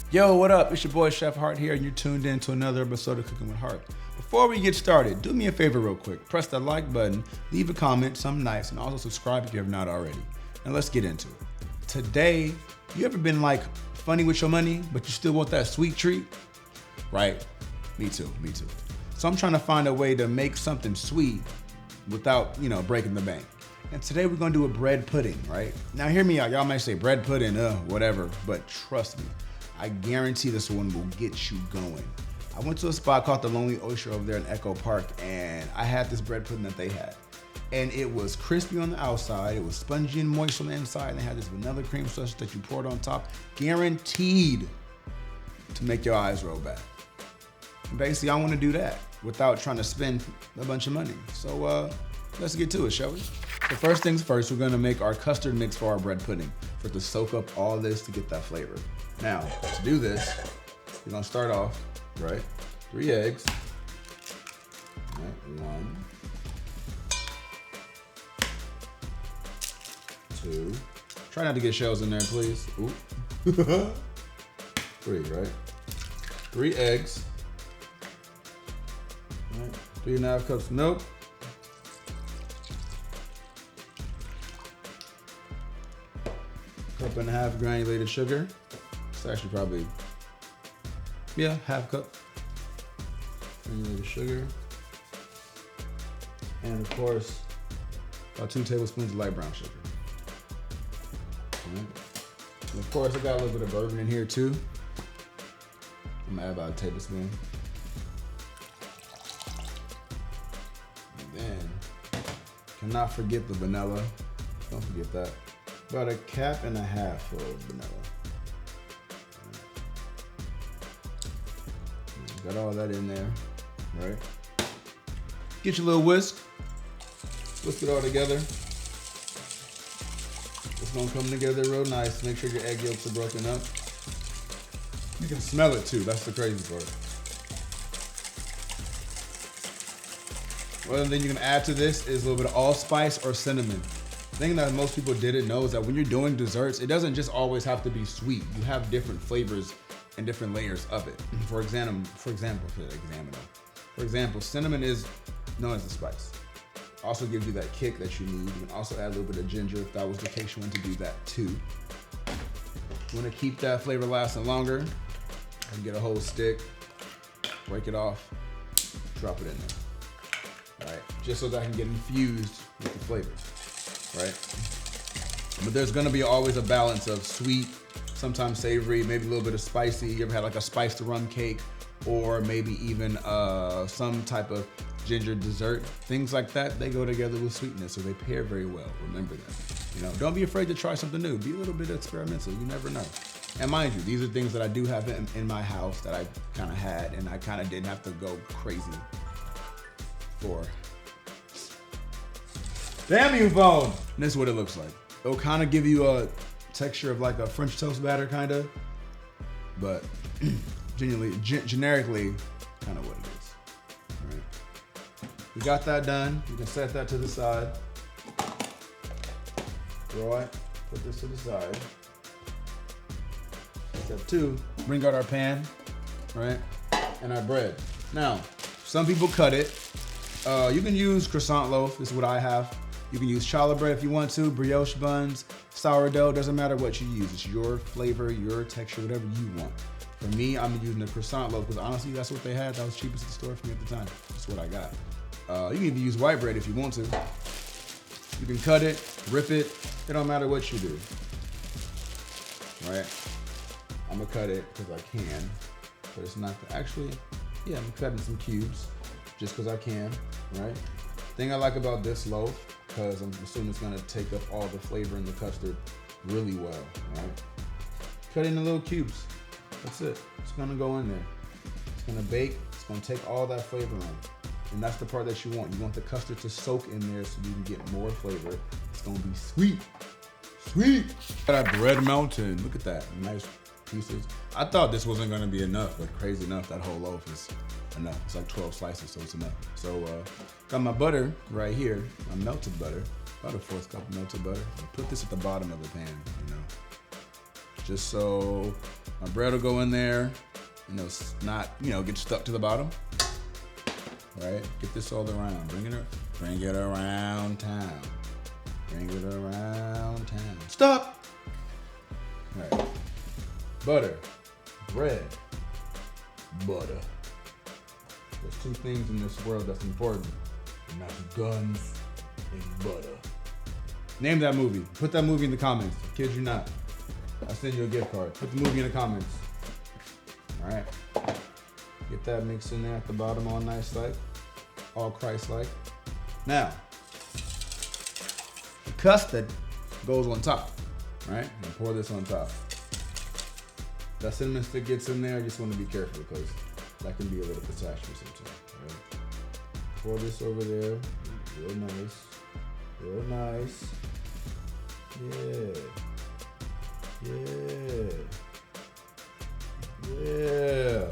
Yo, what up? It's your boy Chef Hart here, and you're tuned in to another episode of Cooking with Hart. Before we get started, do me a favor real quick. Press that like button, leave a comment, something nice, and also subscribe if you have not already. Now let's get into it. Today, you ever been like funny with your money, but you still want that sweet treat? Right? Me too. So I'm trying to find a way to make something sweet without, breaking the bank. And today we're gonna do a bread pudding, right? Now hear me out. Y'all might say bread pudding, whatever, but trust me. I guarantee this one will get you going. I went to a spot called the Lonely Oyster over there in Echo Park, and I had this bread pudding that they had. And it was crispy on the outside, it was spongy and moist on the inside, and they had this vanilla cream sauce that you poured on top, guaranteed to make your eyes roll back. And basically, I want to do that without trying to spend a bunch of money. So let's get to it, shall we? So first things first, we're gonna make our custard mix for our bread pudding, for it to soak up all this to get that flavor. Now, to do this, we're gonna start off, right? 3 eggs. Right, 1, 2. Try not to get shells in there, please. Ooh. 3, right? 3 eggs. Right. 3.5 cups of milk. Cup and a half granulated sugar. It's actually probably, half cup granulated sugar. And of course, about 2 tablespoons of light brown sugar. Right. And of course, I got a little bit of bourbon in here too. I'm gonna add about a tablespoon. And then, cannot forget the vanilla. Don't forget that. About 1.5 cups of vanilla. Got all that in there, right? Get your little whisk. Whisk it all together. It's gonna come together real nice. Make sure your egg yolks are broken up. You can smell it too, that's the crazy part. One other thing you can add to this is a little bit of allspice or cinnamon. The thing that most people didn't know is that when you're doing desserts, it doesn't just always have to be sweet. You have different flavors and different layers of it. For example, cinnamon is known as a spice. Also gives you that kick that you need. You can also add a little bit of ginger if that was the case you want to do that too. You want to keep that flavor lasting longer, and get a whole stick, break it off, drop it in there. All right, just so that I can get infused with the flavors. Right? But there's gonna be always a balance of sweet, sometimes savory, maybe a little bit of spicy. You ever had like a spiced rum cake, or maybe even some type of ginger dessert? Things like that, they go together with sweetness, so they pair very well. Remember that. Don't be afraid to try something new. Be a little bit experimental. You never know. And mind you, these are things that I do have in my house that I kind of had, and I kind of didn't have to go crazy for. Damn you, phone! And this is what it looks like. It'll kind of give you a texture of like a French toast batter, kind of. But generically, kind of what it is. All right. We got that done. You can set that to the side. Right. Put this to the side. Step 2, bring out our pan, right? And our bread. Now, some people cut it. You can use croissant loaf. This is what I have. You can use challah bread if you want to, brioche buns, sourdough, doesn't matter what you use. It's your flavor, your texture, whatever you want. For me, I'm using the croissant loaf because honestly, that's what they had. That was cheapest at the store for me at the time. That's what I got. You can even use white bread if you want to. You can cut it, rip it. It don't matter what you do. Right? I'm gonna cut it because I can, but it's not actually, I'm cutting some cubes just because I can, right? Thing I like about this loaf, because I'm assuming it's gonna take up all the flavor in the custard really well, right? Cut it into little cubes. That's it. It's gonna go in there. It's gonna bake. It's gonna take all that flavor in. And that's the part that you want. You want the custard to soak in there so you can get more flavor. It's gonna be sweet. Sweet! Got that bread melting. Look at that. Nice pieces. I thought this wasn't gonna be enough, but crazy enough, that whole loaf is enough. It's like 12 slices, so it's enough. So got my butter right here, my melted butter, about a 1/4 cup of melted butter. I'll put this at the bottom of the pan, just so my bread will go in there, it's not, get stuck to the bottom. Right? Get this all around. Bring it around town. Bring it around town. Stop! All right. Butter, bread, butter. There's two things in this world that's important, and that's guns and butter. Name that movie. Put that movie in the comments. I kid you not. I'll send you a gift card. Put the movie in the comments. All right. Get that mix in there at the bottom, all nice like, all Christ-like. Now, the custard goes on top, right? And pour this on top. That cinnamon stick gets in there, I just want to be careful because that can be a little catastrophe sometimes, right? Pour this over there, real nice, real nice. Yeah, yeah, yeah.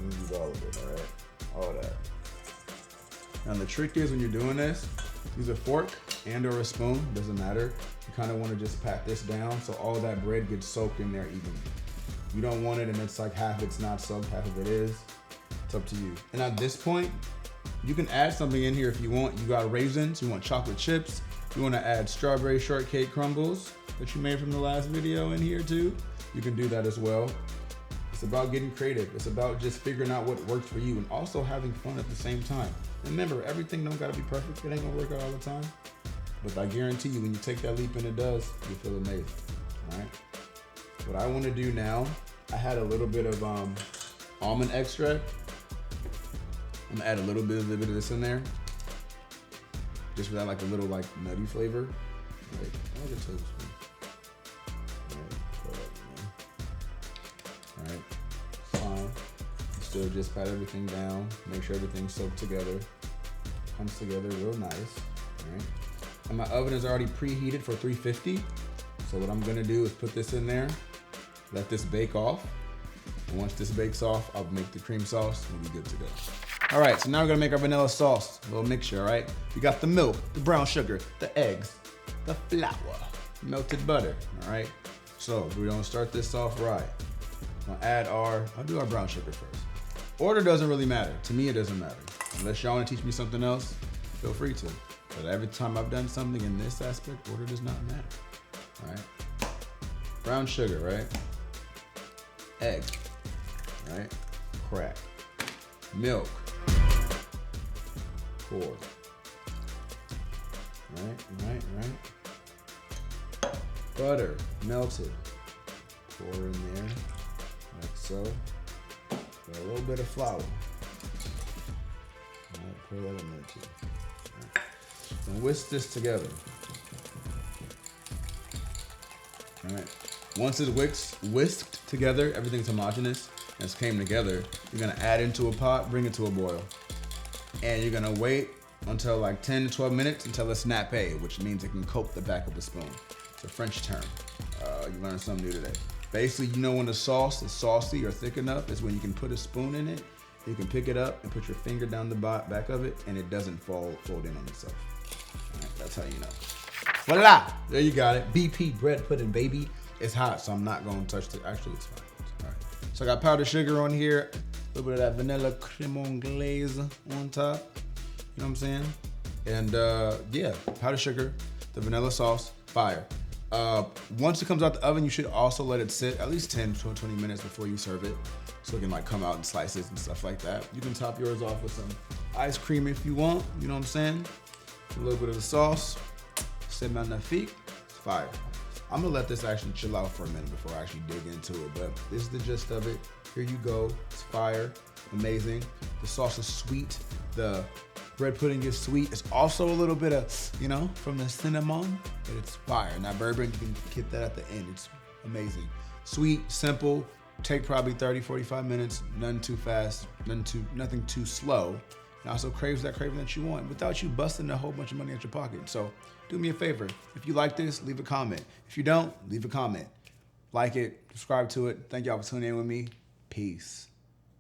Use all of it, all right? All that. Now the trick is when you're doing this, use a fork and or a spoon, doesn't matter. You kind of want to just pat this down so all that bread gets soaked in there evenly. You don't want it and it's like half it's not soaked, half of it is. It's up to you. And at this point, you can add something in here if you want. You got raisins, you want chocolate chips, you want to add strawberry shortcake crumbles that you made from the last video in here too. You can do that as well. It's about getting creative. It's about just figuring out what works for you and also having fun at the same time. Remember, everything don't gotta be perfect. It ain't gonna work out all the time. But I guarantee you, when you take that leap and it does, you'll feel amazing, all right? What I wanna do now, I had a little bit of almond extract. I'm gonna add a little bit of this in there. Just for that like a little like nutty flavor. Like, I'll get a tablespoon. All right, fine. Still just pat everything down. Make sure everything's soaked together. Comes together real nice, all right? And my oven is already preheated for 350. So what I'm gonna do is put this in there, let this bake off. And once this bakes off, I'll make the cream sauce and we'll be good to go. All right, so now we're gonna make our vanilla sauce, a little mixture, all right? We got the milk, the brown sugar, the eggs, the flour, melted butter, all right? So we're gonna start this off right. I'll do our brown sugar first. Order doesn't really matter. To me, it doesn't matter. Unless y'all wanna teach me something else, feel free to. But every time I've done something in this aspect, order does not matter, all right? Brown sugar, right? Egg, right? Crack. Milk. Pour. Right. Butter, melted. Pour in there, like so. Got a little bit of flour. All right, pour that in there too. All right. And whisk this together. All right. Once it's whisked together, everything's homogeneous and it's came together, you're gonna add into a pot, bring it to a boil. And you're gonna wait until like 10 to 12 minutes until it's nappe, which means it can coat the back of the spoon. It's a French term. You learned something new today. Basically, you know when the sauce is saucy or thick enough is when you can put a spoon in it, you can pick it up and put your finger down the back of it and it doesn't fold in on itself. All right, that's how you know. Voila, there you got it. BP bread pudding, baby. It's hot, so I'm not gonna touch it. Actually, it's fine. All right. So I got powdered sugar on here, a little bit of that vanilla creme anglaise on top. You know what I'm saying? And yeah, powdered sugar, the vanilla sauce, fire. Once it comes out the oven, you should also let it sit at least 10 to 20 minutes before you serve it, so it can like come out in slices and stuff like that. You can top yours off with some ice cream if you want, you know what I'm saying? A little bit of the sauce, c'est magnifique, it's fire. I'm gonna let this actually chill out for a minute before I actually dig into it, but this is the gist of it. Here you go, it's fire, amazing. The sauce is sweet, the bread pudding is sweet. It's also a little bit of, from the cinnamon, but it's fire. And that bourbon, you can get that at the end. It's amazing. Sweet, simple, take probably 30, 45 minutes, nothing too fast, nothing too slow. And also craves that craving that you want without you busting a whole bunch of money out your pocket. So do me a favor. If you like this, leave a comment. If you don't, leave a comment. Like it, subscribe to it. Thank y'all for tuning in with me. Peace.